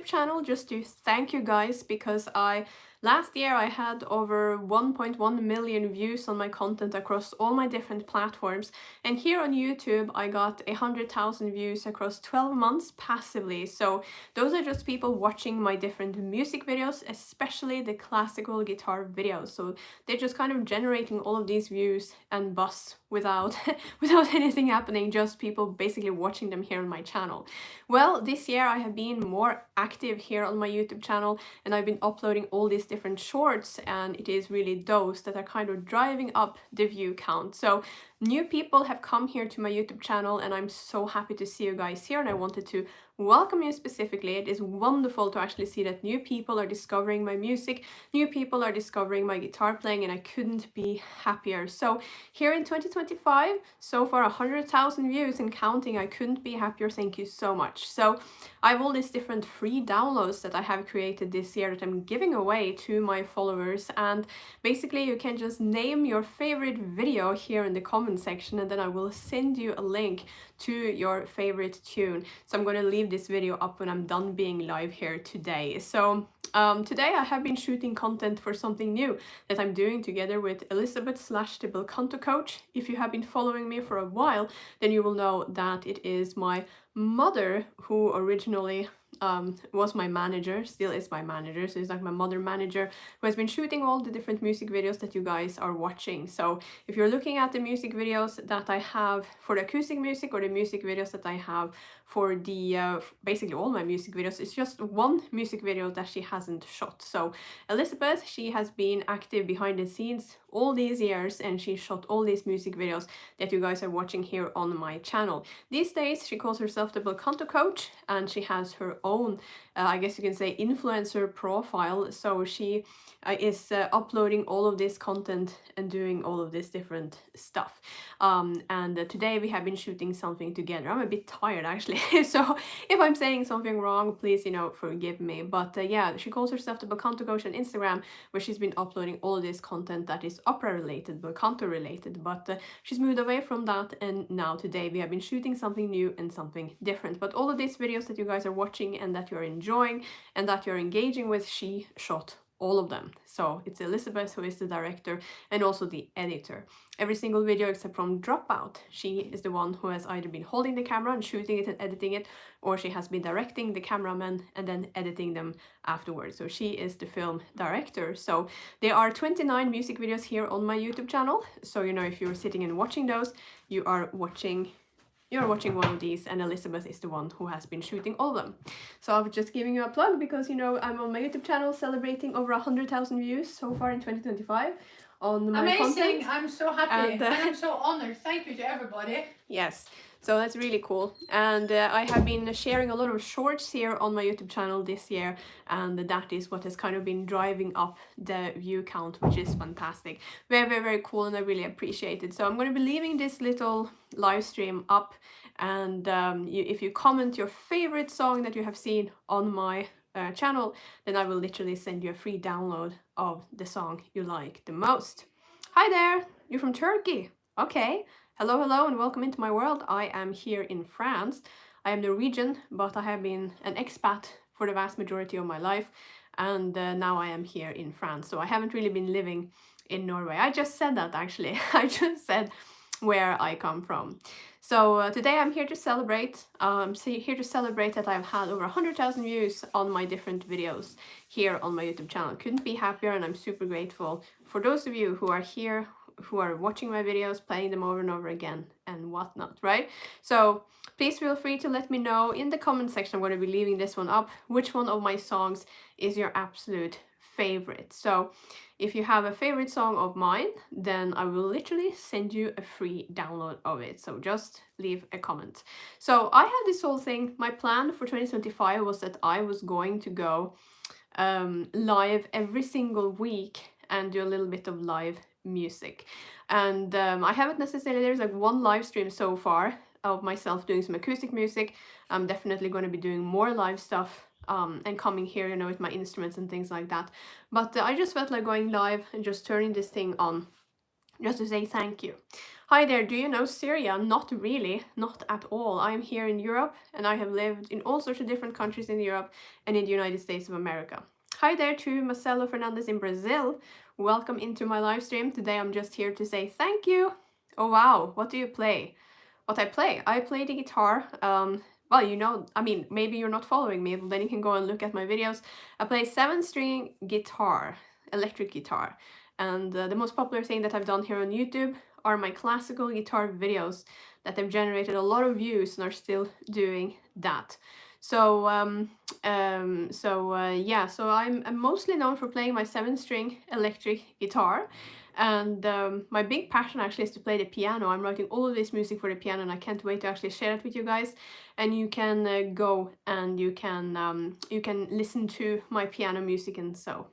channel just to thank you guys, because last year I had over 1.1 million views on my content across all my different platforms, and here on YouTube I got 100,000 views across 12 months passively. So those are just people watching my different music videos, especially the classical guitar videos. So they're just kind of generating all of these views and buzz without without anything happening, just people basically watching them here on my channel. Well, this year I have been more active here on my YouTube channel, and I've been uploading all these different shorts, and it is really those that are kind of driving up the view count. So new people have come here to my YouTube channel, and I'm so happy to see you guys here, and I wanted to welcome you specifically. It is wonderful to actually see that new people are discovering my music, new people are discovering my guitar playing, and I couldn't be happier. So here in 2025, so far 100,000 views and counting. I couldn't be happier. Thank you so much. So I have all these different free downloads that I have created this year that I'm giving away to my followers, and basically you can just name your favorite video here in the comment section, and then I will send you a link to your favorite tune. So I'm going to leave this video up when I'm done being live here today. So today I have been shooting content for something new that I'm doing together with Elizabeth / the Belcanto coach. If you have been following me for a while, then you will know that it is my mother who originally was my manager, still is my manager. So it's like my mother manager who has been shooting all the different music videos that you guys are watching. So if you're looking at the music videos that I have for the acoustic music, or the music videos that I have for the basically all my music videos, it's just one music video that she hasn't shot. So Elizabeth, she has been active behind the scenes all these years, and she shot all these music videos that you guys are watching here on my channel. These days she calls herself the Belcanto coach, and she has her own I guess you can say influencer profile. So she is uploading all of this content and doing all of this different stuff, and today we have been shooting something together. I'm a bit tired actually, so if I'm saying something wrong, please forgive me. But yeah, she calls herself the Belcanto coach on Instagram, where she's been uploading all of this content that is opera related, Belcanto related, but she's moved away from that, and now today we have been shooting something new and something different. But all of these videos that you guys are watching and that you're enjoying and that you're engaging with, she shot all of them. So it's Elizabeth who is the director and also the editor. Every single video except from Dropout, she is the one who has either been holding the camera and shooting it and editing it, or she has been directing the cameraman and then editing them afterwards. So she is the film director. So there are 29 music videos here on my YouTube channel. So if you're sitting and watching those, you're watching one of these, and Elizabeth is the one who has been shooting all of them. So I'm just giving you a plug because I'm on my YouTube channel celebrating over 100,000 views so far in 2025 on my Amazing! content. I'm so happy and I'm so honored. Thank you to everybody. Yes, so that's really cool. And I have been sharing a lot of shorts here on my YouTube channel this year, and that is what has kind of been driving up the view count, which is fantastic. Very, very, very cool, and I really appreciate it. So I'm going to be leaving this little live stream up, and if you comment your favorite song that you have seen on my channel, then I will literally send you a free download of the song you like the most. Hi there, you're from Turkey. Okay. Hello, hello, and welcome into my world. I am here in France. I am Norwegian, but I have been an expat for the vast majority of my life, and now I am here in France. So I haven't really been living in Norway. I just said that actually. I just said where I come from. So today I'm here to celebrate. Here to celebrate that I've had over 100,000 views on my different videos here on my YouTube channel. Couldn't be happier, and I'm super grateful for those of you who are here, who are watching my videos, playing them over and over again and whatnot, right? So please feel free to let me know in the comment section. I'm going to be leaving this one up, which one of my songs is your absolute favorite. So if you have a favorite song of mine, then I will literally send you a free download of it. So just leave a comment. So I had this whole thing, my plan for 2025 was that I was going to go live every single week and do a little bit of live music. And I haven't necessarily, there's like one live stream so far of myself doing some acoustic music. I'm definitely going to be doing more live stuff and coming here, with my instruments and things like that. But I just felt like going live and just turning this thing on just to say thank you. Hi there, do you know Syria? Not really, not at all. I'm here in Europe and I have lived in all sorts of different countries in Europe and in the United States of America. Hi there to Marcelo Fernandez in Brazil. Welcome into my live stream. Today I'm just here to say thank you. Oh wow, what do you play? What I play the guitar. Well, you know, I mean, maybe you're not following me, but then you can go and look at my videos. I play 7-string guitar, electric guitar. And the most popular thing that I've done here on YouTube are my classical guitar videos that have generated a lot of views and are still doing that. So yeah, so I'm mostly known for playing my 7-string electric guitar, and my big passion actually is to play the piano. I'm writing all of this music for the piano, and I can't wait to actually share it with you guys. And you can go and you can listen to my piano music and so.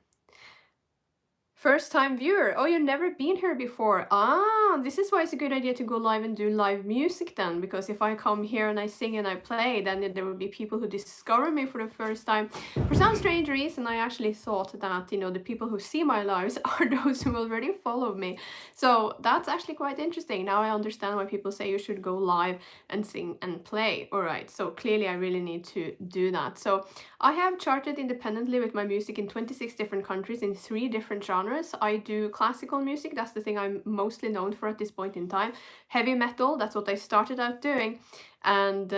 First time viewer. Oh, you've never been here before. Ah, this is why it's a good idea to go live and do live music then, because if I come here and I sing and I play, then there will be people who discover me for the first time. For some strange reason, I actually thought that, you know, the people who see my lives are those who already follow me. So that's actually quite interesting. Now I understand why people say you should go live and sing and play. All right, so clearly I really need to do that. So I have charted independently with my music in 26 different countries in 3 different genres. I do classical music, that's the thing I'm mostly known for at this point in time. Heavy metal, that's what I started out doing. And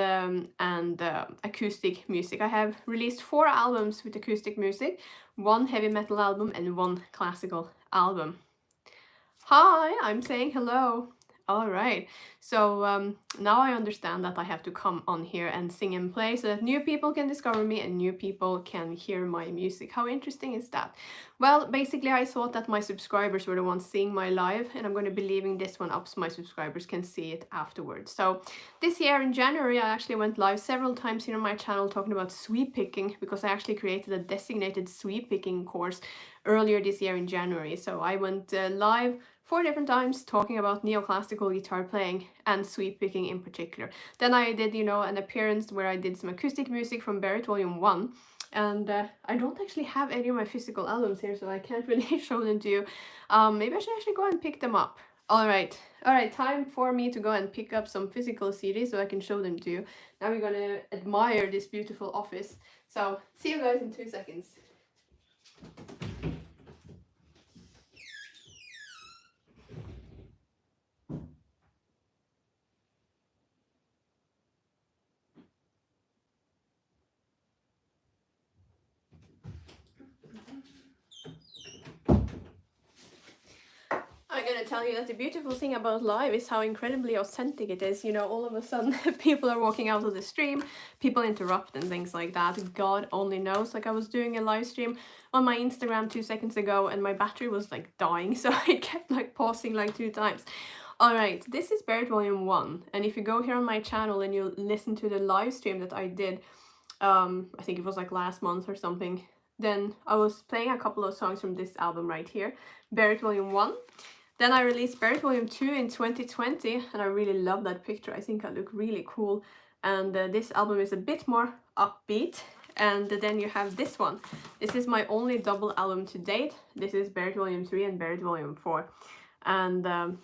acoustic music. I have released 4 albums with acoustic music, 1 heavy metal album and 1 classical album. Hi, I'm saying hello. All right, so now I understand that I have to come on here and sing and play so that new people can discover me and new people can hear my music. How interesting is that? Well, basically I thought that my subscribers were the ones seeing my live, and I'm going to be leaving this one up so my subscribers can see it afterwards. So this year in January I actually went live several times here on my channel talking about sweep picking, because I actually created a designated sweep picking course earlier this year in January. So I went live 4 different times talking about neoclassical guitar playing and sweep picking in particular. Then I did, you know, an appearance where I did some acoustic music from Barrett Volume 1. And I don't actually have any of my physical albums here, so I can't really show them to you. Maybe I should actually go and pick them up. Alright, time for me to go and pick up some physical CDs so I can show them to you. Now we're gonna admire this beautiful office. So, see you guys in 2 seconds. I'm gonna tell you that the beautiful thing about live is how incredibly authentic it is. You know, all of a sudden people are walking out of the stream, people interrupt and things like that. God only knows. Like I was doing a live stream on my Instagram 2 seconds ago and my battery was like dying, so I kept like pausing like 2 times. Alright, this is Barrett Volume 1, and if you go here on my channel and you listen to the live stream that I did, I think it was like last month or something, then I was playing a couple of songs from this album right here, Barrett Volume 1. Then I released Barrett Volume 2 in 2020, and I really love that picture. I think I look really cool. And this album is a bit more upbeat. And then you have this one. This is my only double album to date. This is Barrett Volume 3 and Barrett Volume 4. And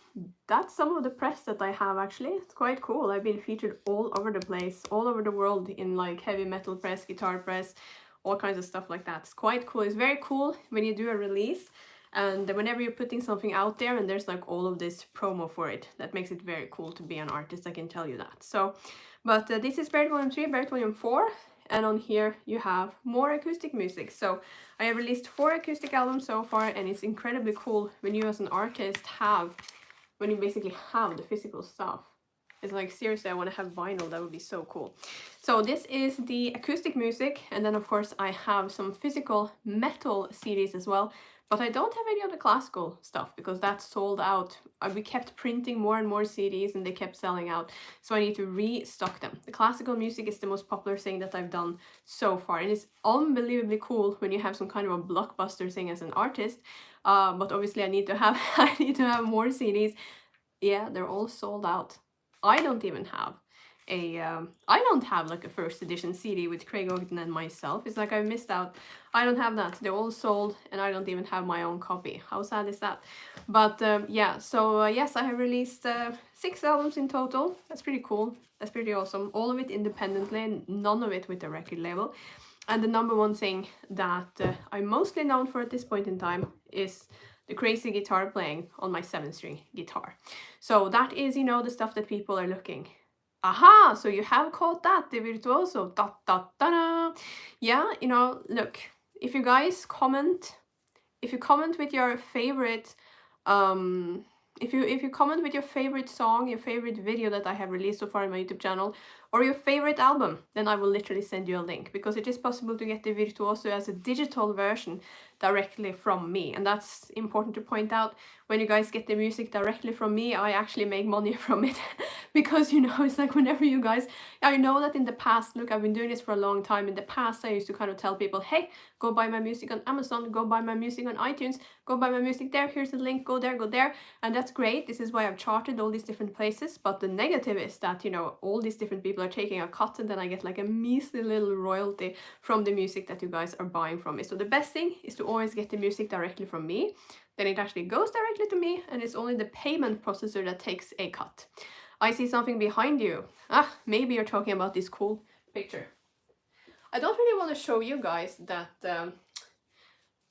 that's some of the press that I have actually. It's quite cool. I've been featured all over the place, all over the world in like heavy metal press, guitar press, all kinds of stuff like that. It's quite cool. It's very cool when you do a release. And whenever you're putting something out there and there's like all of this promo for it, that makes it very cool to be an artist, I can tell you that. So, but this is Barrett Volume 3, Barrett Volume 4, and on here you have more acoustic music. So I have released 4 acoustic albums so far, and it's incredibly cool when you as an artist when you basically have the physical stuff. It's like, seriously, I want to have vinyl, that would be so cool. So this is the acoustic music, and then of course I have some physical metal CDs as well. But I don't have any of the classical stuff because that's sold out. We kept printing more and more CDs and they kept selling out. So I need to restock them. The classical music is the most popular thing that I've done so far. And it's unbelievably cool when you have some kind of a blockbuster thing as an artist. But obviously I need to have more CDs. Yeah, they're all sold out. I don't even have I don't have like a first edition CD with Craig Ogden and myself. It's like I missed out. I don't have that. They're all sold, and I don't even have my own copy. How sad is that? But yeah, so yes, I have released 6 albums in total. That's pretty cool. That's pretty awesome. All of it independently, none of it with a record label. And the number one thing that I'm mostly known for at this point in time is the crazy guitar playing on my 7-string guitar. So that is, you know, the stuff that people are looking. Aha, so you have caught that, the virtuoso. Da, da, da, da. Yeah, you know, look, if you guys comment, if you comment with your favorite, if you comment with your favorite song, your favorite video that I have released so far on my YouTube channel, or your favorite album, then I will literally send you a link, because it is possible to get the Virtuoso as a digital version directly from me. And that's important to point out. When you guys get the music directly from me, I actually make money from it. Because, you know, it's like whenever you guys, I know that in the past, look, I've been doing this for a long time. In the past, I used to kind of tell people, hey, go buy my music on Amazon, go buy my music on iTunes, go buy my music there, here's the link, go there, go there. And that's great. This is why I've charted all these different places. But the negative is that, you know, all these different people are taking a cut, and then I get like a measly little royalty from the music that you guys are buying from me. So the best thing is to always get the music directly from me. Then it actually goes directly to me, and it's only the payment processor that takes a cut. I see something behind you. Ah, maybe you're talking about this cool picture. I don't really want to show you guys that I'm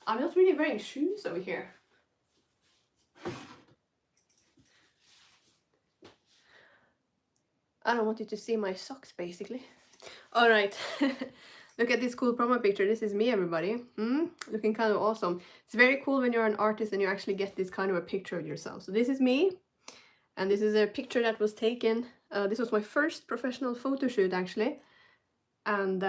not really wearing shoes over here. I don't want you to see my socks, basically. All right. Look at this cool promo picture. This is me, everybody. Looking kind of awesome. It's very cool when you're an artist and you actually get this kind of a picture of yourself. So this is me. And this is a picture that was taken. This was my first professional photo shoot, actually. And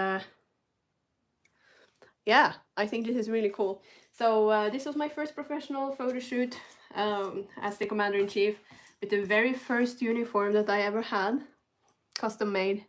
yeah, I think this is really cool. So this was my first professional photo shoot as the Commander-in-Chief, with the very first uniform that I ever had, custom made.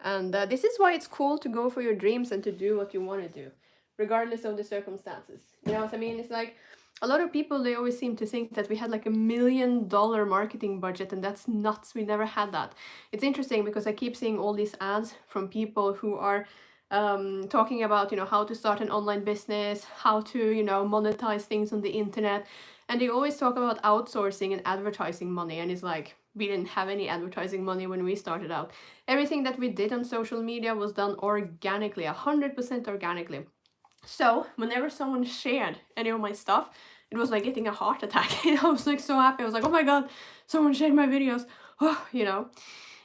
And this is why it's cool to go for your dreams and to do what you want to do, regardless of the circumstances. You know what I mean? It's like, a lot of people, they always seem to think that we had like $1 million marketing budget, and that's nuts. We never had that. It's interesting because I keep seeing all these ads from people who are talking about, you know, how to start an online business, how to, you know, monetize things on the internet. And they always talk about outsourcing and advertising money. And it's like, we didn't have any advertising money when we started out. Everything that we did on social media was done organically, 100% organically. So whenever someone shared any of my stuff, it was like getting a heart attack. I was like so happy. I was like, oh my god, someone shared my videos. Oh, you know.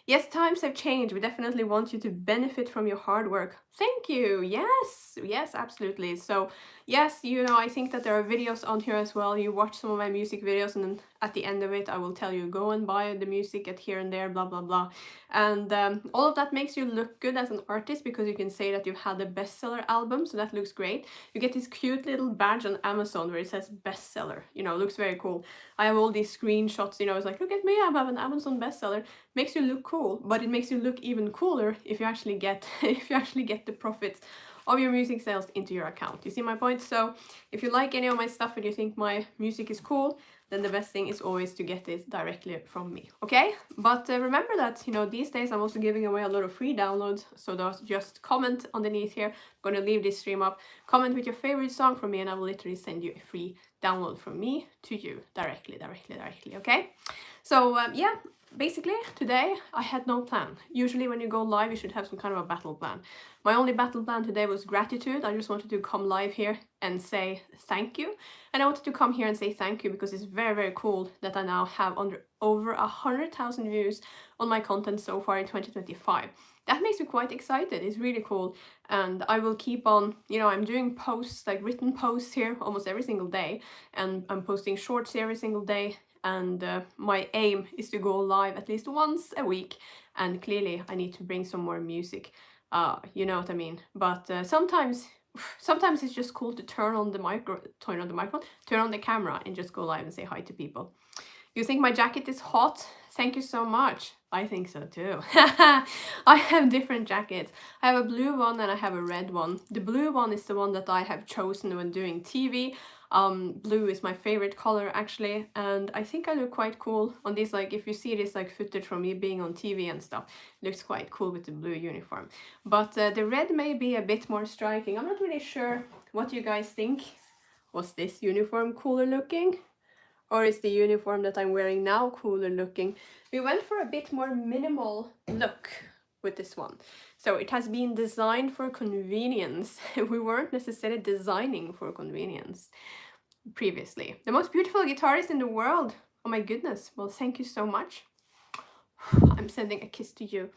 Yes, times have changed. We definitely want you to benefit from your hard work. Thank you. Yes, absolutely. So yes, you know, I think that there are videos on here as well. You watch some of my music videos, and then at the end of it, I will tell you, go and buy the music at here and there, blah, blah, blah. And all of that makes you look good as an artist, because you can say that you've had a bestseller album. So that looks great. You get this cute little badge on Amazon where it says bestseller. You know, it looks very cool. I have all these screenshots, you know, it's like, look at me, I have an Amazon bestseller. Makes you look cool, but it makes you look even cooler if you actually get the profits of your music sales into your account. You see my point? So if you like any of my stuff and you think my music is cool, then the best thing is always to get it directly from me, okay? But remember that, you know, these days I'm also giving away a lot of free downloads, so just comment underneath here. I'm gonna leave this stream up. Comment with your favorite song from me, and I will literally send you a free download from me to you directly, okay? So yeah, basically today I had no plan. Usually when you go live, you should have some kind of a battle plan. My only battle plan today was gratitude. I just wanted to come live here and say thank you. And I wanted to come here and say thank you because it's very, very cool that I now have over 100,000 views on my content so far in 2025. That makes me quite excited. It's really cool. And I will keep on, you know, I'm doing posts, like written posts here almost every single day. And I'm posting shorts every single day. And my aim is to go live at least once a week. And clearly I need to bring some more music. You know what I mean? But sometimes it's just cool to turn on the camera and just go live and say hi to people. You think my jacket is hot? Thank you so much. I think so too. I have different jackets. I have a blue one and I have a red one. The blue one is the one that I have chosen when doing TV. Blue is my favorite color actually, and I think I look quite cool on this. Like if you see this like footage from me being on TV and stuff, it looks quite cool with the blue uniform. But the red may be a bit more striking. I'm not really sure what you guys think. Was this uniform cooler looking? Or is the uniform that I'm wearing now cooler looking? We went for a bit more minimal look with this one. So it has been designed for convenience. We weren't necessarily designing for convenience previously. The most beautiful guitarist in the world. Oh my goodness. Well, thank you so much. I'm sending a kiss to you.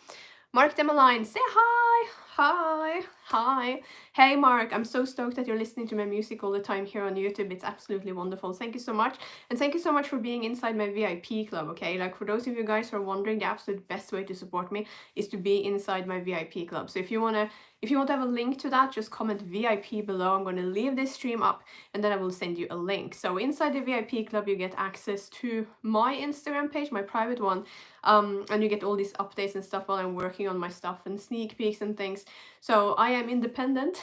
Mark them a line. Say hi. Hi. Hi. Hey Mark, I'm so stoked that you're listening to my music all the time here on YouTube. It's absolutely wonderful. Thank you so much. And thank you so much for being inside my VIP club, okay? Like for those of you guys who are wondering, the absolute best way to support me is to be inside my VIP club. So if you want to have a link to that, just comment VIP below. I'm going to leave this stream up and then I will send you a link. So inside the VIP club, you get access to my Instagram page, my private one, and you get all these updates and stuff while I'm working on my stuff and sneak peeks and things. So I am independent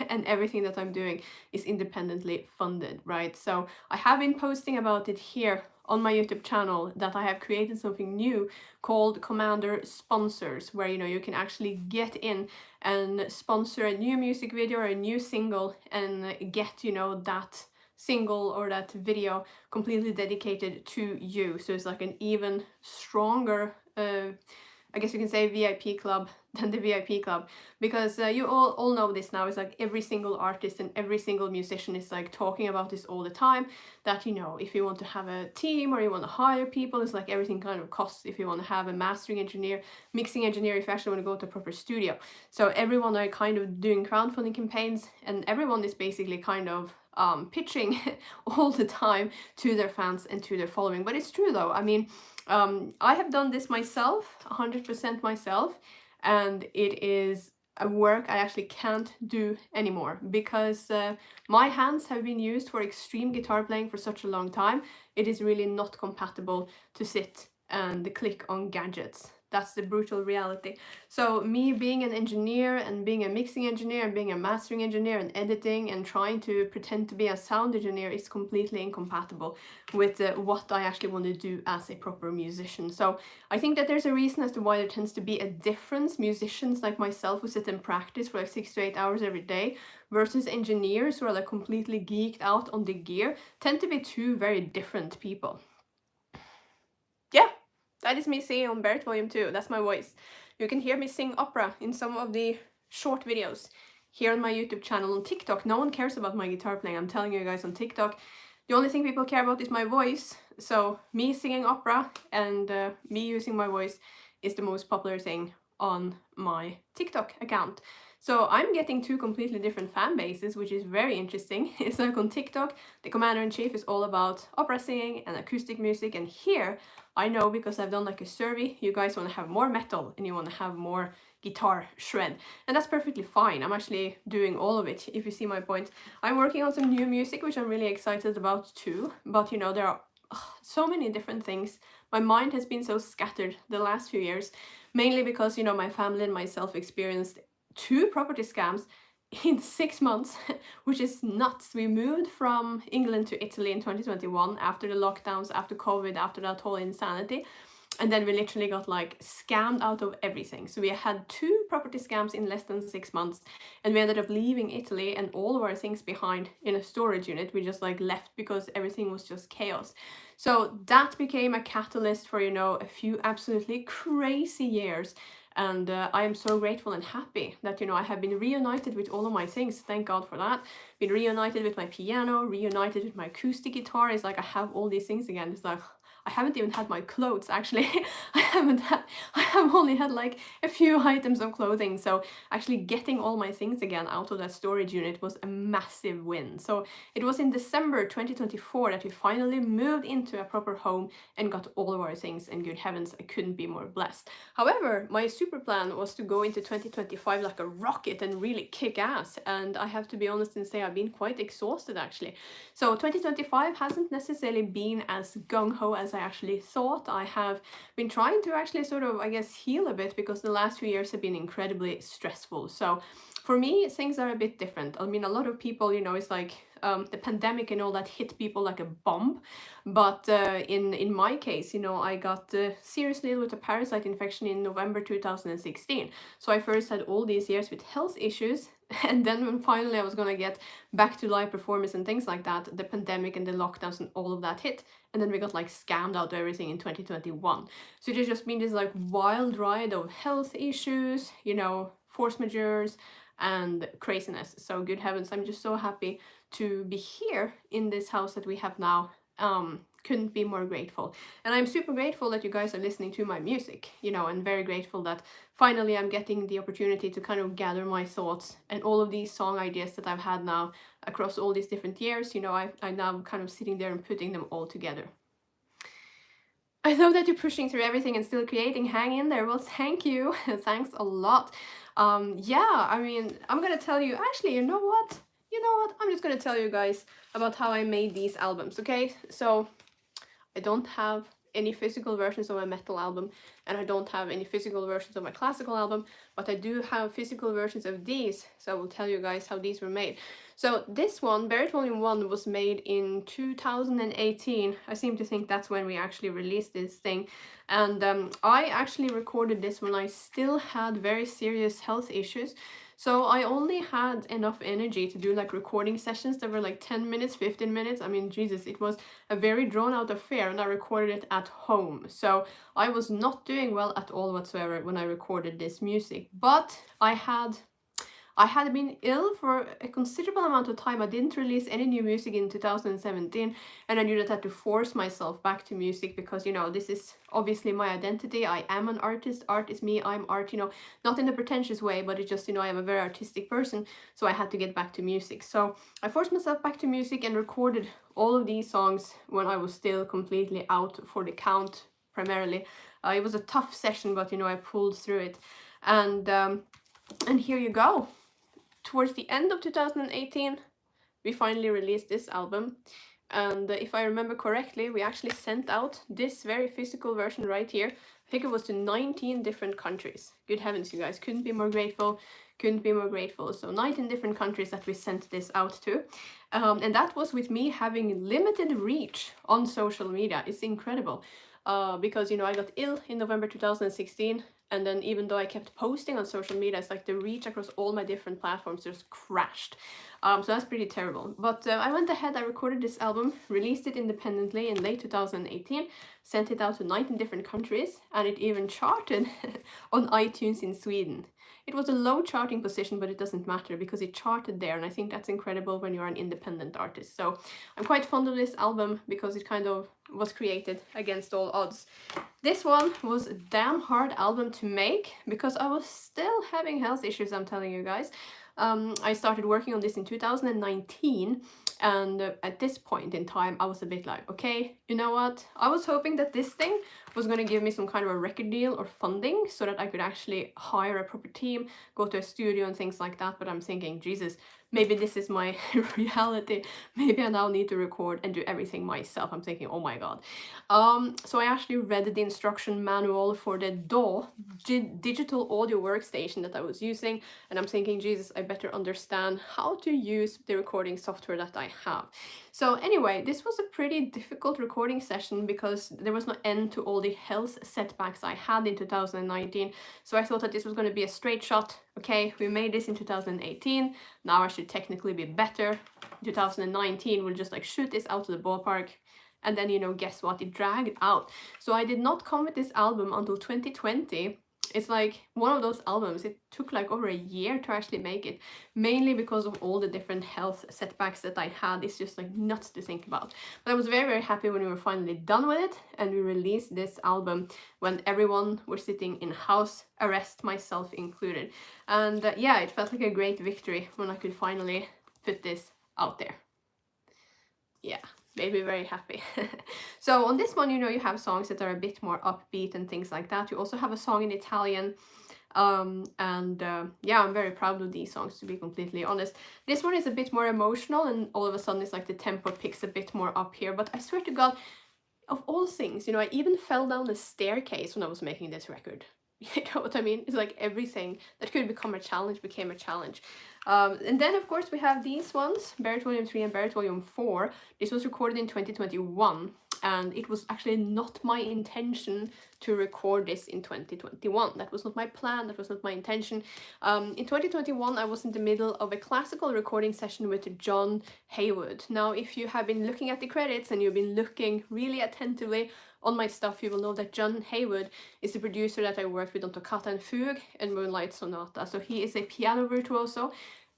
and everything that I'm doing is independently funded, right? So I have been posting about it here on my YouTube channel that I have created something new called Commander Sponsors, where you can actually get in and sponsor a new music video or a new single and get that single or that video completely dedicated to you. So it's like an even stronger I guess you can say VIP club than the VIP club, because you all know this now. It's like every single artist and every single musician is like talking about this all the time, that if you want to have a team or you want to hire people, it's like everything kind of costs. If you want to have a mastering engineer, mixing engineer, if you actually want to go to a proper studio. So everyone are kind of doing crowdfunding campaigns and everyone is basically kind of pitching all the time to their fans and to their following. But it's true though. I mean, I have done this myself, 100% myself, and it is a work I actually can't do anymore because my hands have been used for extreme guitar playing for such a long time. It is really not compatible to sit and click on gadgets. That's the brutal reality. So me being an engineer and being a mixing engineer and being a mastering engineer and editing and trying to pretend to be a sound engineer is completely incompatible with what I actually want to do as a proper musician. So I think that there's a reason as to why there tends to be a difference. Musicians like myself who sit and practice for like 6 to 8 hours every day versus engineers who are like completely geeked out on the gear tend to be two very different people. Yeah. That is me singing on Barrett Volume 2. That's my voice. You can hear me sing opera in some of the short videos here on my YouTube channel. On TikTok, no one cares about my guitar playing. I'm telling you guys, on TikTok, the only thing people care about is my voice. So me singing opera and me using my voice is the most popular thing on my TikTok account. So I'm getting two completely different fan bases, which is very interesting. It's like on TikTok, the Commander-in-Chief is all about opera singing and acoustic music, and here I know because I've done like a survey, you guys want to have more metal and you want to have more guitar shred, and that's perfectly fine. I'm actually doing all of it, if you see my point. I'm working on some new music, which I'm really excited about too, but there are so many different things. My mind has been so scattered the last few years, mainly because my family and myself experienced 2 property scams in 6 months, which is nuts. We moved from England to Italy in 2021 after the lockdowns, after COVID, after that whole insanity. And then we literally got like scammed out of everything. So we had 2 property scams in less than 6 months. And we ended up leaving Italy and all of our things behind in a storage unit. We just like left because everything was just chaos. So that became a catalyst for, a few absolutely crazy years. And I am so grateful and happy that, I have been reunited with all of my things. Thank God for that. Been reunited with my piano, reunited with my acoustic guitar. It's like I have all these things again. It's like I haven't even had my clothes actually. I have only had like a few items of clothing. So actually getting all my things again out of that storage unit was a massive win. So it was in December 2024 that we finally moved into a proper home and got all of our things, and good heavens, I couldn't be more blessed. However, my super plan was to go into 2025 like a rocket and really kick ass, and I have to be honest and say I've been quite exhausted actually. So 2025 hasn't necessarily been as gung-ho as I actually thought. I have been trying to actually sort of, I guess, heal a bit because the last few years have been incredibly stressful. So for me, things are a bit different. I mean, a lot of people, you know, it's like the pandemic and all that hit people like a bomb. But in my case, you know, I got seriously ill with a parasite infection in November 2016. So I first had all these years with health issues, and then when finally I was gonna get back to live performance and things like that, the pandemic and the lockdowns and all of that hit, and then we got like scammed out of everything in 2021. So it has just been this like wild ride of health issues, you know, force majeures and craziness. So good heavens, I'm just so happy to be here in this house that we have now. Couldn't be more grateful. And I'm super grateful that you guys are listening to my music, you know, and very grateful that finally I'm getting the opportunity to kind of gather my thoughts and all of these song ideas that I've had now across all these different years, you know, I'm now kind of sitting there and putting them all together. I know that you're pushing through everything and still creating. Hang in there. Well, thank you. Thanks a lot. Yeah, I mean, I'm gonna tell you, actually, you know what? I'm just gonna tell you guys about how I made these albums, okay? So I don't have any physical versions of my metal album, and I don't have any physical versions of my classical album, but I do have physical versions of these, so I will tell you guys how these were made. So this one, Buried Volume 1, was made in 2018. I seem to think that's when we actually released this thing. And I actually recorded this when I still had very serious health issues. So I only had enough energy to do like recording sessions that were like 10 minutes, 15 minutes. I mean, Jesus, it was a very drawn out affair, and I recorded it at home. So I was not doing well at all whatsoever when I recorded this music. But I had been ill for a considerable amount of time. I didn't release any new music in 2017, and I knew that I had to force myself back to music because, you know, this is obviously my identity. I am an artist. Art is me. I'm art, you know, not in a pretentious way, but it's just, you know, I am a very artistic person, so I had to get back to music. So I forced myself back to music and recorded all of these songs when I was still completely out for the count, primarily. It was a tough session, but, you know, I pulled through it. And here you go. Towards the end of 2018, we finally released this album. And if I remember correctly, we actually sent out this very physical version right here. I think it was to 19 different countries. Good heavens, you guys, couldn't be more grateful. Couldn't be more grateful. So 19 different countries that we sent this out to. And that was with me having limited reach on social media. It's incredible. Because, you know, I got ill in November 2016. And then even though I kept posting on social media, it's like the reach across all my different platforms just crashed. So that's pretty terrible. But I went ahead, I recorded this album, released it independently in late 2018, sent it out to 19 different countries, and it even charted on iTunes in Sweden. It was a low charting position, but it doesn't matter because it charted there, and I think that's incredible when you're an independent artist. So I'm quite fond of this album because it kind of was created against all odds. This one was a damn hard album to make because I was still having health issues, I'm telling you guys. I started working on this in 2019, and at this point in time I was a bit like, okay, you know what, I was hoping that this thing was going to give me some kind of a record deal or funding so that I could actually hire a proper team, go to a studio and things like that. But I'm thinking, Jesus, maybe this is my reality. Maybe I now need to record and do everything myself. I'm thinking, oh my god. So I actually read the instruction manual for the DAW, digital audio workstation that I was using, and I'm thinking, Jesus, I better understand how to use the recording software that I have. So anyway, this was a pretty difficult recording session because there was no end to all the health setbacks I had in 2019. So I thought that this was going to be a straight shot. Okay, we made this in 2018. Now I should technically be better. 2019, we'll just like shoot this out to the ballpark. And then, you know, guess what? It dragged out. So I did not come with this album until 2020. It's like one of those albums, it took like over a year to actually make it, mainly because of all the different health setbacks that I had. It's just like nuts to think about. But I was very, very happy when we were finally done with it and we released this album when everyone was sitting in house arrest, myself included. And yeah, it felt like a great victory when I could finally put this out there. Yeah, made me very happy. So on this one, you know, you have songs that are a bit more upbeat and things like that. You also have a song in Italian. Yeah, I'm very proud of these songs, to be completely honest. This one is a bit more emotional, and all of a sudden it's like the tempo picks a bit more up here. But I swear to God, of all things, you know, I even fell down a staircase when I was making this record. You know what I mean? It's like everything that could become a challenge became a challenge. And then, of course, we have these ones, Barrett Volume 3 and Barrett Volume 4. This was recorded in 2021, and it was actually not my intention to record this in 2021. That was not my plan, that was not my intention. In 2021, I was in the middle of a classical recording session with John Haywood. Now, if you have been looking at the credits and you've been looking really attentively on my stuff, you will know that John Haywood is the producer that I worked with on Toccata and Fugue and Moonlight Sonata. So he is a piano virtuoso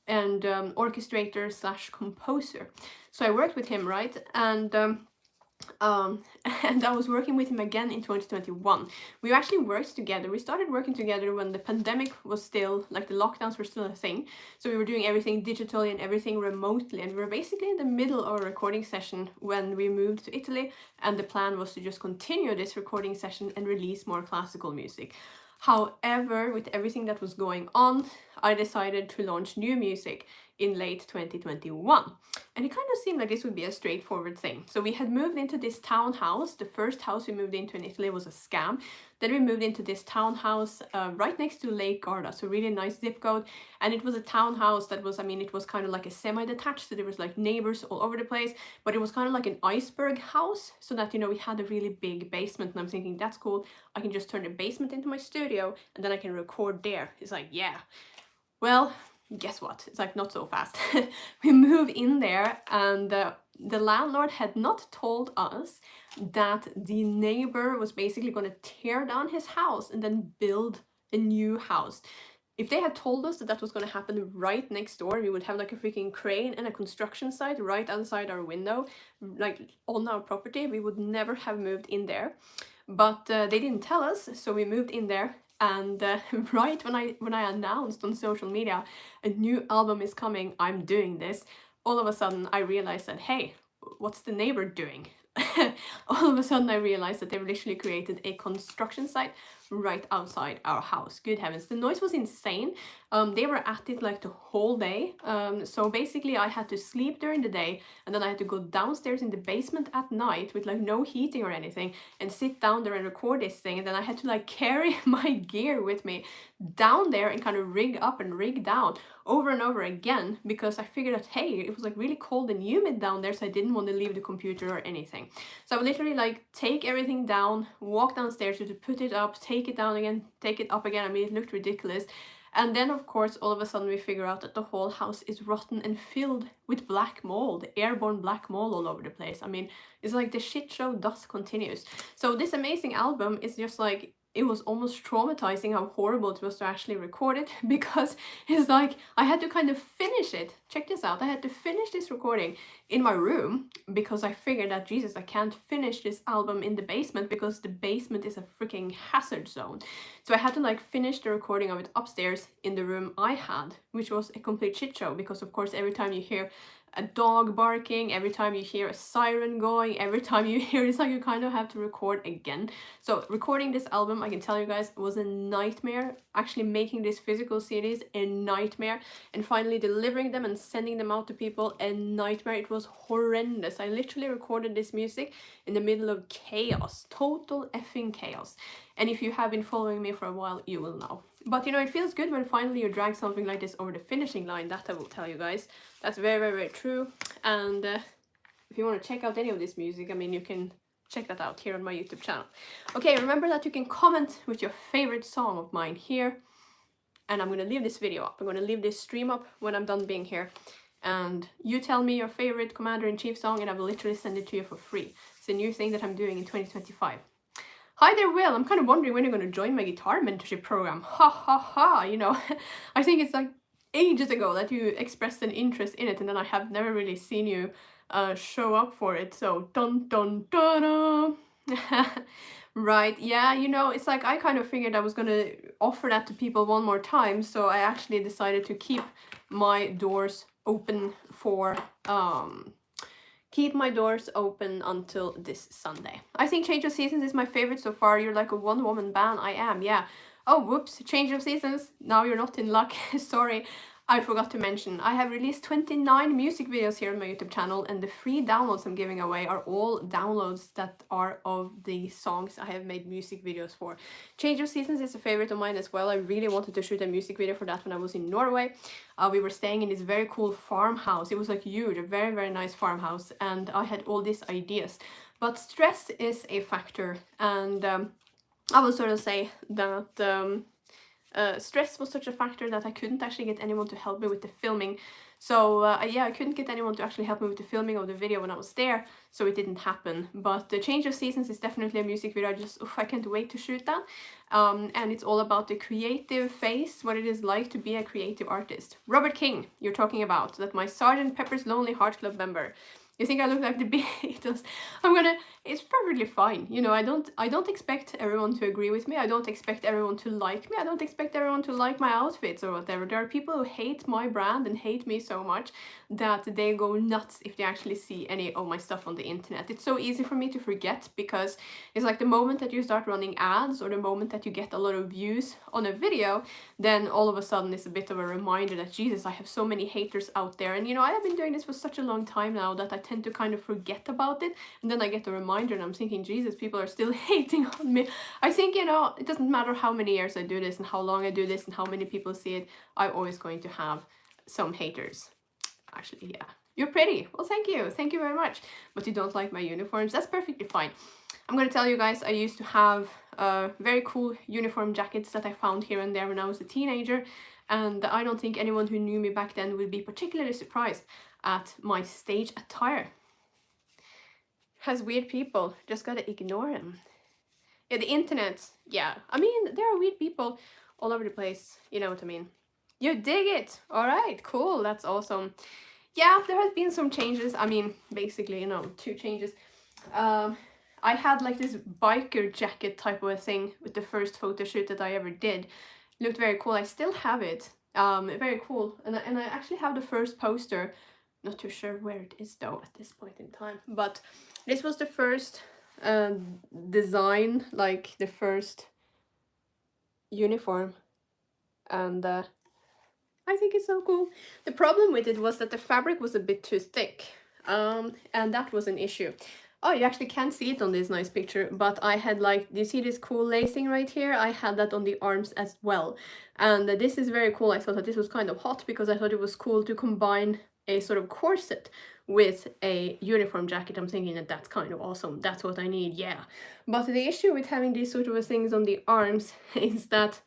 and orchestrator slash composer. So I worked with him, right? And and I was working with him again in 2021. We actually worked together. We started working together when the pandemic was still, like the lockdowns were still a thing. So we were doing everything digitally and everything remotely. And we were basically in the middle of a recording session when we moved to Italy. And the plan was to just continue this recording session and release more classical music. However, with everything that was going on, I decided to launch new music in late 2021. And it kind of seemed like this would be a straightforward thing. So we had moved into this townhouse. The first house we moved into in Italy was a scam. Then we moved into this townhouse right next to Lake Garda, so really nice zip code. And it was a townhouse that was, I mean, it was kind of like a semi-detached, so there was like neighbors all over the place, but it was kind of like an iceberg house, so that, you know, we had a really big basement. And I'm thinking, that's cool. I can just turn the basement into my studio and then I can record there. It's like, yeah. Well, guess what? It's like not so fast. We move in there and the landlord had not told us that the neighbor was basically going to tear down his house and then build a new house. If they had told us that that was going to happen right next door, we would have like a freaking crane and a construction site right outside our window, like on our property, we would never have moved in there. But they didn't tell us, so we moved in there. And right when I announced on social media a new album is coming, I'm doing this, all of a sudden I realized that, hey, what's the neighbor doing? All of a sudden I realized that they've literally created a construction site right outside our house. Good heavens, the noise was insane. They were at it like the whole day. So basically I had to sleep during the day and then I had to go downstairs in the basement at night with like no heating or anything and sit down there and record this thing. And then I had to like carry my gear with me down there and kind of rig up and rig down over and over again, because I figured that, hey, it was like really cold and humid down there, so I didn't want to leave the computer or anything. So I would literally like take everything down, walk downstairs to put it up, take it down again, take it up again. I mean, it looked ridiculous. And then, of course, all of a sudden we figure out that the whole house is rotten and filled with black mold, airborne black mold all over the place. I mean, it's like the shit show thus continues. So this amazing album is just like, it was almost traumatizing how horrible it was to actually record it, because it's like I had to kind of finish it. Check this out. I had to finish this recording in my room because I figured that, Jesus, I can't finish this album in the basement because the basement is a freaking hazard zone. So I had to like finish the recording of it upstairs in the room I had, which was a complete shit show because, of course, every time you hear a dog barking, every time you hear a siren going, every time you hear, it's like you kind of have to record again. So recording this album, I can tell you guys, was a nightmare. Actually making this physical CDs, a nightmare. And finally delivering them and sending them out to people, a nightmare. It was horrendous. I literally recorded this music in the middle of chaos, total effing chaos. And if you have been following me for a while, you will know. But you know, it feels good when finally you drag something like this over the finishing line, that I will tell you guys. That's very, very, very true. And if you want to check out any of this music, I mean, you can check that out here on my YouTube channel. Okay, remember that you can comment with your favorite song of mine here. And I'm going to leave this video up. I'm going to leave this stream up when I'm done being here. And you tell me your favorite Commander-in-Chief song and I will literally send it to you for free. It's a new thing that I'm doing in 2025. Hi there, Will. I'm kind of wondering when you're going to join my guitar mentorship program. Ha ha ha. You know, I think it's like ages ago that you expressed an interest in it, and then I have never really seen you show up for it. So, dun dun dun dun. Right, yeah, you know, it's like I kind of figured I was going to offer that to people one more time, so I actually decided to keep my doors open for until this Sunday. I think Change of Seasons is my favorite so far. You're like a one-woman band. I am, yeah. Oh, whoops, Change of Seasons. Now you're not in luck. Sorry. I forgot to mention, I have released 29 music videos here on my YouTube channel, and the free downloads I'm giving away are all downloads that are of the songs I have made music videos for. Change of Seasons is a favorite of mine as well. I really wanted to shoot a music video for that when I was in Norway. We were staying in this very cool farmhouse. It was like huge, a very, very nice farmhouse, and I had all these ideas. But stress is a factor, and I would sort of say that stress was such a factor that I couldn't actually get anyone to help me with the filming. So yeah, I couldn't get anyone to actually help me with the filming of the video when I was there, so it didn't happen. But the Change of Seasons is definitely a music video. I can't wait to shoot that. And it's all about the creative phase, what it is like to be a creative artist. Robert King, you're talking about, that my Sgt. Pepper's Lonely Heart Club member. You think I look like the Beatles? It's perfectly fine. You know, I don't expect everyone to agree with me. I don't expect everyone to like me. I don't expect everyone to like my outfits or whatever. There are people who hate my brand and hate me so much that they go nuts if they actually see any of my stuff on the internet. It's so easy for me to forget, because it's like the moment that you start running ads or the moment that you get a lot of views on a video, then all of a sudden it's a bit of a reminder that, Jesus, I have so many haters out there. And you know, I have been doing this for such a long time now that I tend to kind of forget about it, and then I get a reminder and I'm thinking, Jesus, people are still hating on me. I think, you know, it doesn't matter how many years I do this and how long I do this and how many people see it, I'm always going to have some haters. Actually, yeah. You're pretty. Well, thank you very much. But you don't like my uniforms. That's perfectly fine. I'm gonna tell you guys, I used to have very cool uniform jackets that I found here and there when I was a teenager, and I don't think anyone who knew me back then would be particularly surprised at my stage attire. Has weird people, just gotta ignore them. Yeah, the internet, yeah. I mean, there are weird people all over the place, you know what I mean. You dig it! Alright, cool, that's awesome. Yeah, there has been some changes. I mean, basically, you know, 2 changes. I had like this biker jacket type of a thing with the first photo shoot that I ever did. It looked very cool. I still have it. Very cool. And I actually have the first poster. Not too sure where it is though at this point in time. But this was the first design, like the first uniform. And I think it's so cool. The problem with it was that the fabric was a bit too thick. And that was an issue. Oh, you actually can't see it on this nice picture, but I had like, do you see this cool lacing right here? I had that on the arms as well. And this is very cool. I thought that this was kind of hot because I thought it was cool to combine a sort of corset with a uniform jacket. I'm thinking that that's kind of awesome. That's what I need, yeah. But the issue with having these sort of things on the arms is that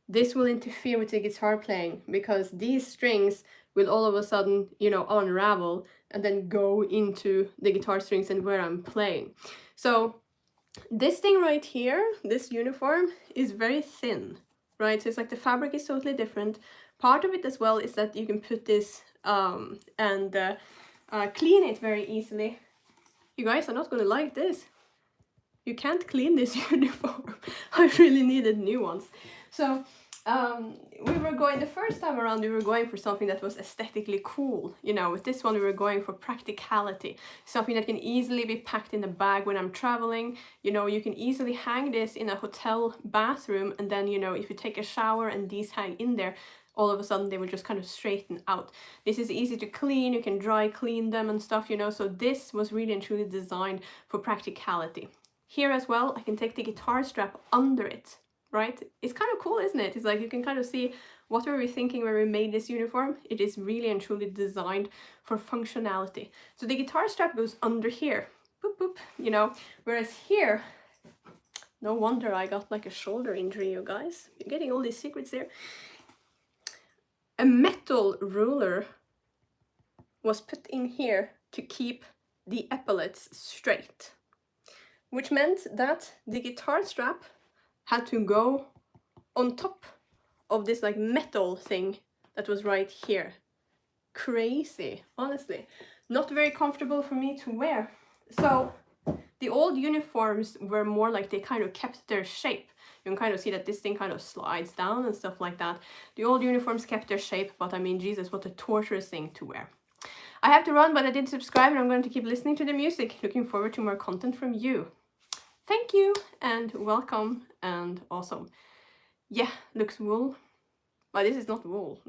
this will interfere with the guitar playing, because these strings will all of a sudden, you know, unravel and then go into the guitar strings and where I'm playing. So this thing right here, this uniform, is very thin, right? So it's like the fabric is totally different. Part of it as well is that you can put this and clean it very easily. You guys are not gonna like this. You can't clean this uniform. I really needed new ones. So we were going, the first time around, we were going for something that was aesthetically cool. You know, with this one we were going for practicality. Something that can easily be packed in a bag when I'm traveling. You know, you can easily hang this in a hotel bathroom, and then, you know, if you take a shower and these hang in there, all of a sudden they will just kind of straighten out. This is easy to clean, you can dry clean them and stuff, you know, so this was really and truly designed for practicality. Here as well, I can take the guitar strap under it, right? It's kind of cool, isn't it? It's like you can kind of see what were we thinking when we made this uniform. It is really and truly designed for functionality. So the guitar strap goes under here, boop, boop, you know, whereas here, no wonder I got like a shoulder injury, you guys. You're getting all these secrets there. A metal ruler was put in here to keep the epaulets straight, which meant that the guitar strap had to go on top of this like metal thing that was right here. Crazy, honestly. Not very comfortable for me to wear. So the old uniforms were more like they kind of kept their shape. You can kind of see that this thing kind of slides down and stuff like that. The old uniforms kept their shape, but I mean, Jesus, what a torturous thing to wear. I have to run, but I did subscribe and I'm going to keep listening to the music. Looking forward to more content from you. Thank you and welcome and awesome. Yeah, looks wool. but this is not wool.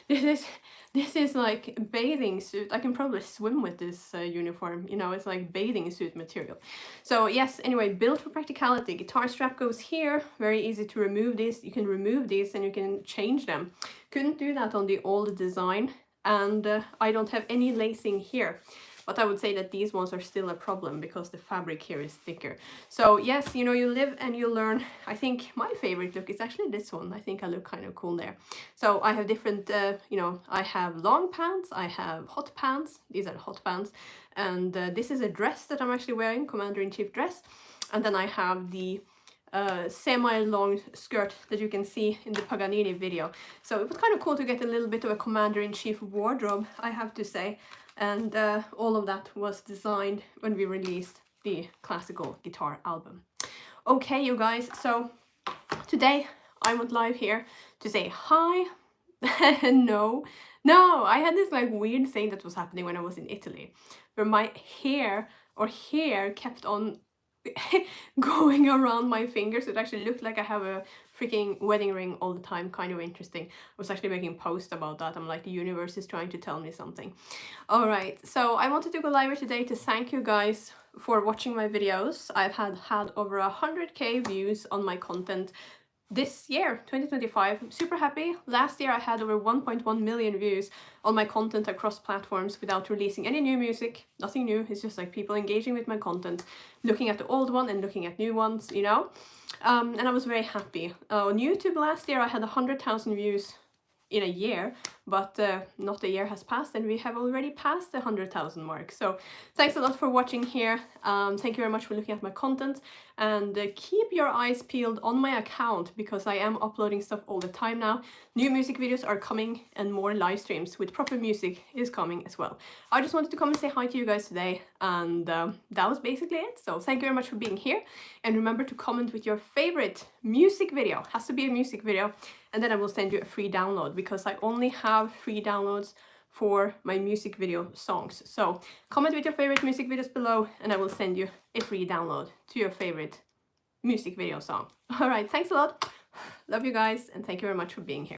this is this is like bathing suit. I can probably swim with this uniform. You know, it's like bathing suit material. So yes, anyway, built for practicality. Guitar strap goes here. Very easy to remove this. You can remove these and you can change them. Couldn't do that on the old design, and I don't have any lacing here. But I would say that these ones are still a problem because the fabric here is thicker. So yes, you know, you live and you learn. I think my favorite look is actually this one. I think I look kind of cool there. So I have different, you know, I have long pants, I have hot pants. These are the hot pants. And this is a dress that I'm actually wearing, Commander-in-Chief dress. And then I have the semi-long skirt that you can see in the Paganini video. So it was kind of cool to get a little bit of a Commander-in-Chief wardrobe, I have to say. And all of that was designed when we released the classical guitar album. Okay, you guys, so today I went live here to say hi. No, I had this like weird thing that was happening when I was in Italy, where my hair kept on going around my fingers. It actually looked like I have a freaking wedding ring all the time. Kind of interesting. I was actually making a post about that. I'm like, the universe is trying to tell me something. All right, so I wanted to go live today to thank you guys for watching my videos. I've had over 100k views on my content this year, 2025. I'm super happy. Last year I had over 1.1 million views on my content across platforms without releasing any new music. Nothing new. It's just like people engaging with my content, looking at the old one and looking at new ones, you know. And I was very happy. On YouTube last year I had 100,000 views in a year, but not a year has passed and we have already passed the 100,000 mark. So thanks a lot for watching here. Thank you very much for looking at my content, and keep your eyes peeled on my account because I am uploading stuff all the time now. New music videos are coming and more live streams with proper music is coming as well. I just wanted to come and say hi to you guys today, and that was basically it. So thank you very much for being here, and remember to comment with your favorite music video. Has to be a music video, and then I will send you a free download because I only have free downloads for my music video songs. So comment with your favorite music videos below and I will send you a free download to your favorite music video song. All right, thanks a lot. Love you guys and thank you very much for being here.